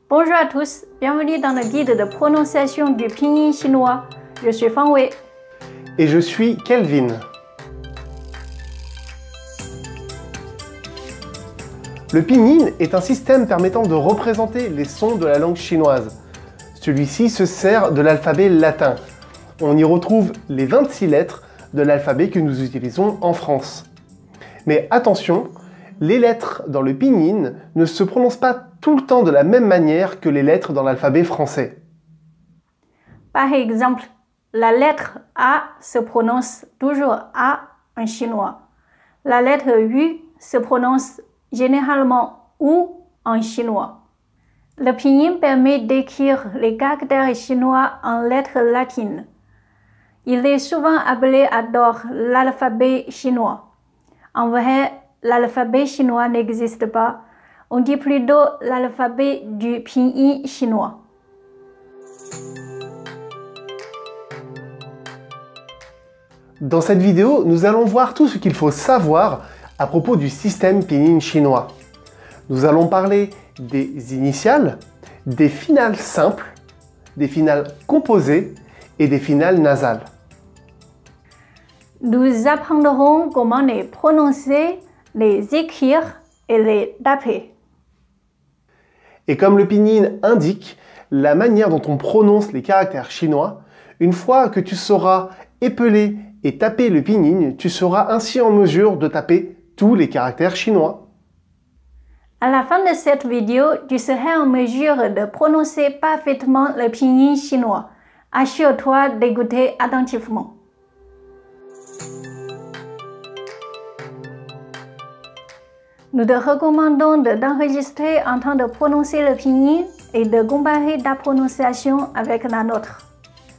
Bonjour à tous, bienvenue dans le guide de prononciation du pinyin chinois. Je suis Fang Wei. Et je suis Kelvin. Le pinyin est un système permettant de représenter les sons de la langue chinoise. Celui-ci se sert de l'alphabet latin. On y retrouve les 26 lettres de l'alphabet que nous utilisons en France. Mais attention, les lettres dans le pinyin ne se prononcent pas tout le temps de la même manière que les lettres dans l'alphabet français. Par exemple, la lettre A se prononce toujours A en chinois. La lettre U se prononce généralement OU en chinois. Le pinyin permet d'écrire les caractères chinois en lettres latines. Il est souvent appelé d'abord l'alphabet chinois. En vrai, l'alphabet chinois n'existe pas. On dit plutôt l'alphabet du pinyin chinois. Dans cette vidéo, nous allons voir tout ce qu'il faut savoir à propos du système pinyin chinois. Nous allons parler des initiales, des finales simples, des finales composées et des finales nasales. Nous apprendrons comment les prononcer, les écrire et les taper. Et comme le pinyin indique la manière dont on prononce les caractères chinois, une fois que tu sauras épeler et taper le pinyin, tu seras ainsi en mesure de taper tous les caractères chinois. À la fin de cette vidéo, tu seras en mesure de prononcer parfaitement le pinyin chinois. Assure-toi d'écouter attentivement. Nous te recommandons d'enregistrer en train de prononcer le pinyin et de comparer ta prononciation avec la nôtre.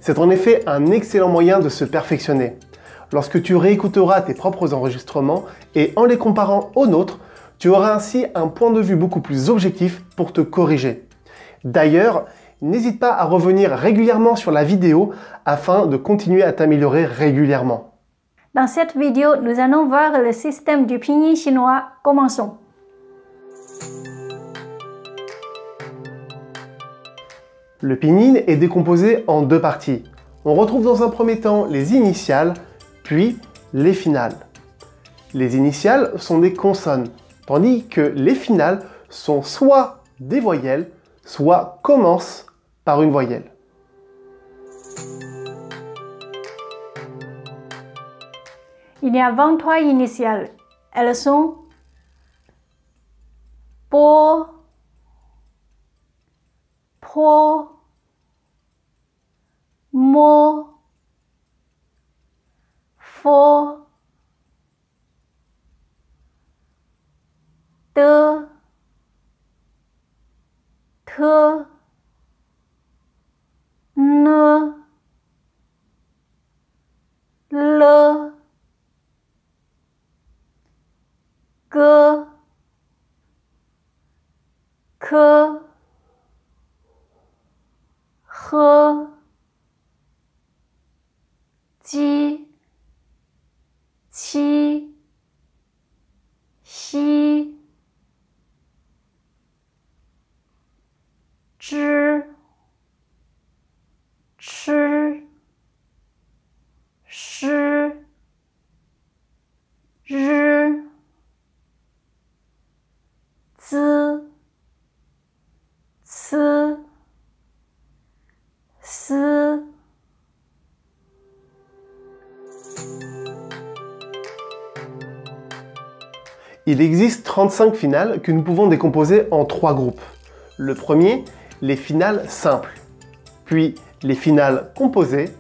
C'est en effet un excellent moyen de se perfectionner. Lorsque tu réécouteras tes propres enregistrements et en les comparant aux nôtres, tu auras ainsi un point de vue beaucoup plus objectif pour te corriger. D'ailleurs, n'hésite pas à revenir régulièrement sur la vidéo afin de continuer à t'améliorer régulièrement. Dans cette vidéo, nous allons voir le système du pinyin chinois. Commençons. Le pinyin est décomposé en deux parties. On retrouve dans un premier temps les initiales, puis les finales. Les initiales sont des consonnes, tandis que les finales sont soit des voyelles, soit commencent par une voyelle. Il y a 23 initiales. Elles sont Po, Po, Mo, Fo, De, Te, Ne, Le, Ge, Ke, He, Ji, Qi, Xi, Zhi, Chi, Shi, Ri, Zi, Si, Si. Il existe 35 finales que nous pouvons décomposer en trois groupes. Le premier, les finales simples, puis les finales composées,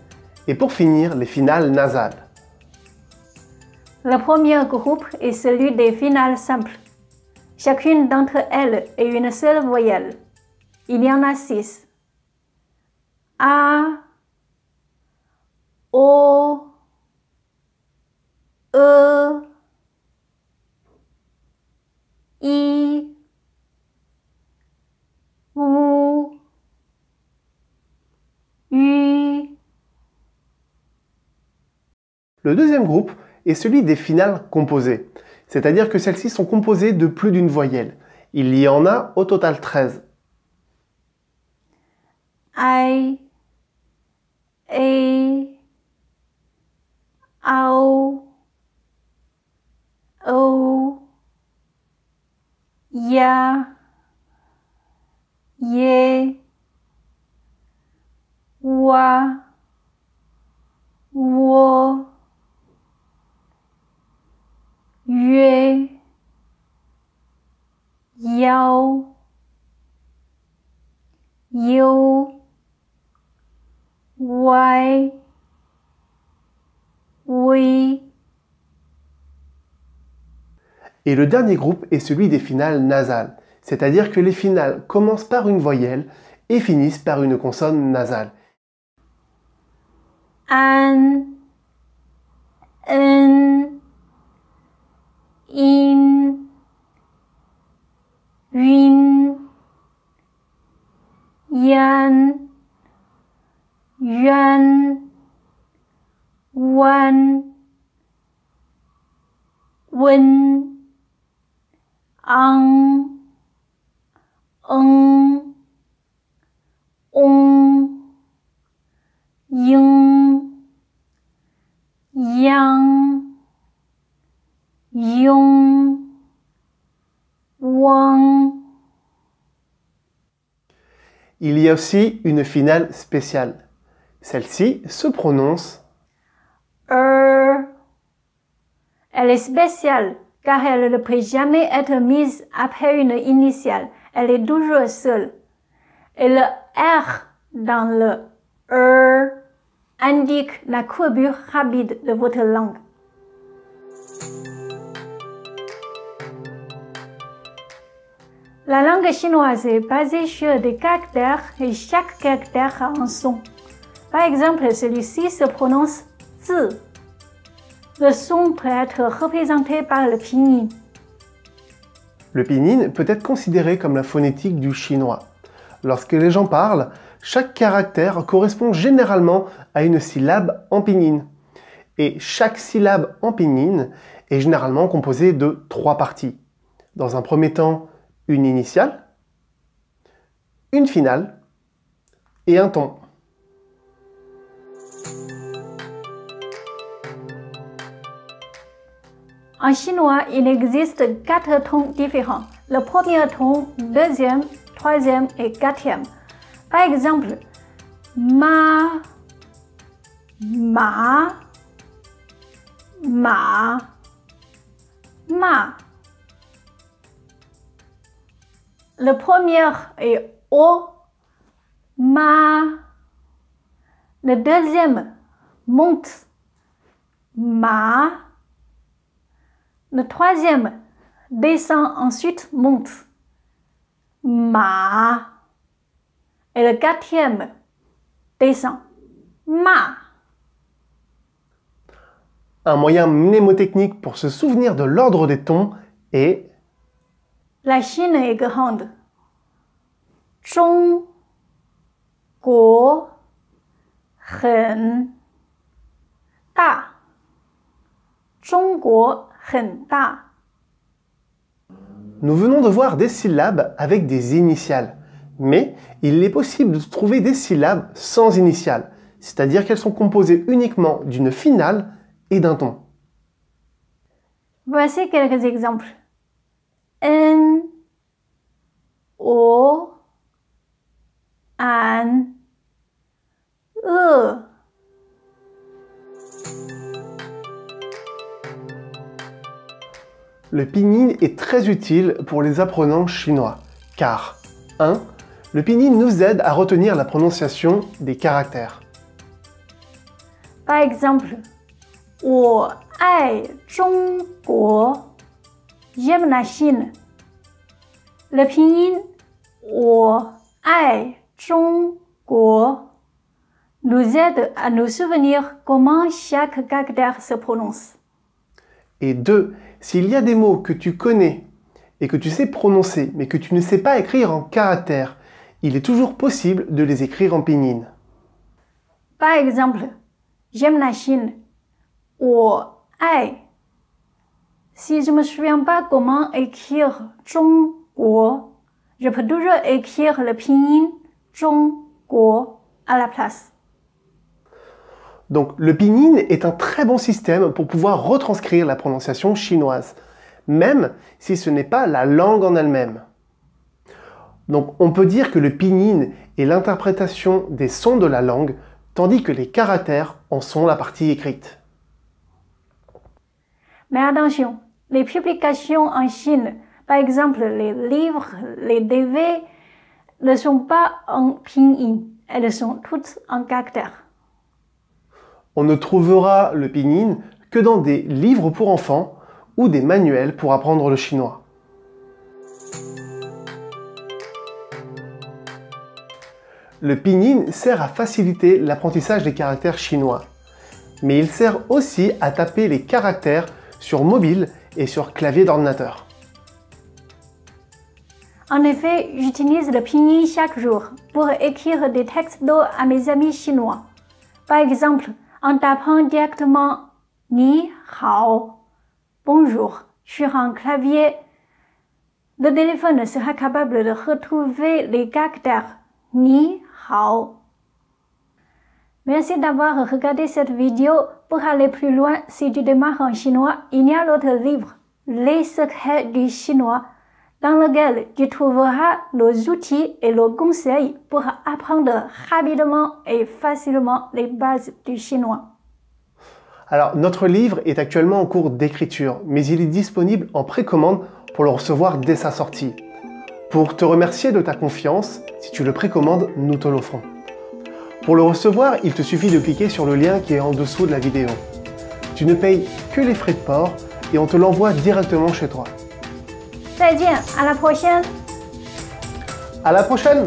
et pour finir, les finales nasales. Le premier groupe est celui des finales simples. Chacune d'entre elles est une seule voyelle. Il y en a 6. A, O, E, I, U, U. Le deuxième groupe est celui des finales composées, c'est-à-dire que celles-ci sont composées de plus d'une voyelle. Il y en a au total 13. I, A, ao, o, ya, ye, wa, wo, yue, yao, you, why, we. Et le dernier groupe est celui des finales nasales, c'est-à-dire que les finales commencent par une voyelle et finissent par une consonne nasale. An, in, yun, yan, yuan, wan, wen, ang, ong, yung, yang, yong, wang. Il y a aussi une finale spéciale. Celle-ci se prononce Elle est spéciale car elle ne peut jamais être mise après une initiale. Elle est toujours seule. Et le R dans le indique la courbure rapide de votre langue. La langue chinoise est basée sur des caractères et chaque caractère a un son. Par exemple, celui-ci se prononce zi. Le son peut être représenté par le pinyin. Le pinyin peut être considéré comme la phonétique du chinois. Lorsque les gens parlent, chaque caractère correspond généralement à une syllabe en pinyin. Et chaque syllabe en pinyin est généralement composée de 3 parties. Dans un premier temps, une initiale, une finale et un ton. En chinois, il existe 4 tons différents. Le premier ton, deuxième, troisième et quatrième. Par exemple, ma, ma, ma, ma. Le premier est o, ma. Le deuxième monte, ma. Le troisième descend, ensuite monte, ma. Et le quatrième descend, ma. Un moyen mnémotechnique pour se souvenir de l'ordre des tons est La Chine est grande. Zhong Guo Hen Da. Zhongguo Hen Da. Nous venons de voir des syllabes avec des initiales, mais il est possible de trouver des syllabes sans initiales, c'est-à-dire qu'elles sont composées uniquement d'une finale et d'un ton. Voici quelques exemples. N, O, An, E. Le pinyin est très utile pour les apprenants chinois, car 1. Le pinyin nous aide à retenir la prononciation des caractères. Par exemple, 我爱中国 J'aime la Chine. Le pinyin 我爱中国 nous aide à nous souvenir comment chaque caractère se prononce. Et 2. S'il y a des mots que tu connais et que tu sais prononcer, mais que tu ne sais pas écrire en caractères, il est toujours possible de les écrire en pinyin. Par exemple, j'aime la Chine. 我爱. Si je ne me souviens pas comment écrire 中国, je peux toujours écrire le pinyin 中果 à la place. Donc le pinyin est un très bon système pour pouvoir retranscrire la prononciation chinoise, même si ce n'est pas la langue en elle-même. Donc on peut dire que le pinyin est l'interprétation des sons de la langue, tandis que les caractères en sont la partie écrite. Mais attention, les publications en Chine, par exemple les livres, les DV, ne sont pas en pinyin, elles sont toutes en caractères. On ne trouvera le pinyin que dans des livres pour enfants ou des manuels pour apprendre le chinois. Le pinyin sert à faciliter l'apprentissage des caractères chinois, mais il sert aussi à taper les caractères sur mobile et sur clavier d'ordinateur. En effet, j'utilise le pinyin chaque jour pour écrire des textos à mes amis chinois. Par exemple, en tapant directement « Ni hao » bonjour sur un clavier, le téléphone sera capable de retrouver les caractères « Ni hao ». Merci d'avoir regardé cette vidéo. Pour aller plus loin, si tu démarres en chinois, il y a l'autre livre « Les secrets du chinois » dans lequel tu trouveras nos outils et nos conseils pour apprendre rapidement et facilement les bases du chinois. Alors, notre livre est actuellement en cours d'écriture, mais il est disponible en précommande pour le recevoir dès sa sortie. Pour te remercier de ta confiance, si tu le précommandes, nous te l'offrons. Pour le recevoir, il te suffit de cliquer sur le lien qui est en dessous de la vidéo. Tu ne payes que les frais de port et on te l'envoie directement chez toi. 再见，à la prochaine. À la prochaine!